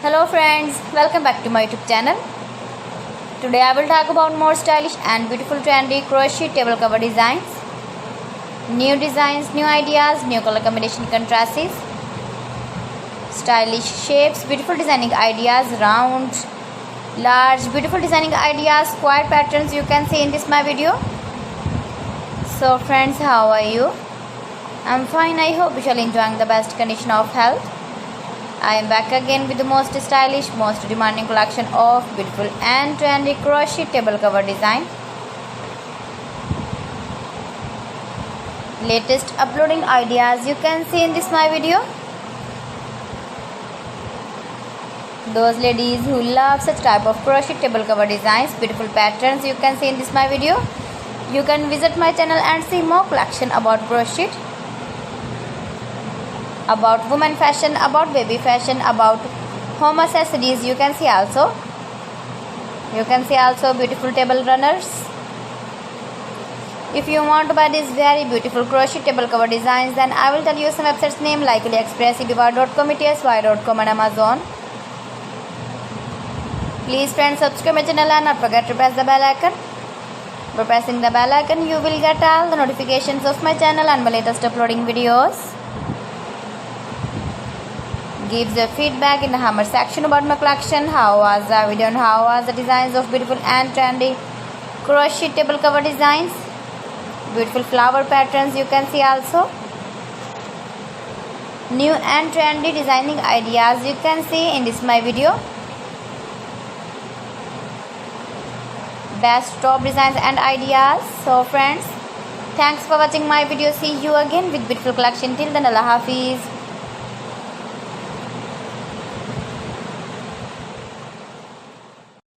Hello friends, welcome back to my YouTube channel. Today I will talk about more stylish and beautiful trendy crochet table cover designs. New designs, new ideas, new color combination contrasts, stylish shapes, beautiful designing ideas, round, large, beautiful designing ideas, square patterns you can see in this my video. So friends, how are you? I'm fine. I hope you shall enjoying the best condition of health. I am back again with the most stylish, most demanding collection of beautiful and trendy crochet table cover design. Latest uploading ideas you can see in this my video. Those ladies who love such type of crochet table cover designs, beautiful patterns you can see in this my video. You can visit my channel and see more collection about crochet, about women fashion, about baby fashion, about home accessories. You can see also beautiful table runners. If you want to buy these very beautiful crochet table cover designs, then I will tell you some websites name like AliExpress, eBay.com, etsy.com and Amazon. Please friends, subscribe my channel and not forget to press the bell icon. By pressing the bell icon, you will get all the notifications of my channel and my latest uploading videos. Gives your feedback in the comment section about my collection. How was the video and how was the designs of beautiful and trendy crochet table cover designs, beautiful flower patterns you can see also, new and trendy designing ideas you can see in this my video, best top designs and ideas. So friends, thanks for watching my video. See you again with beautiful collection. Till then, Allah Hafiz.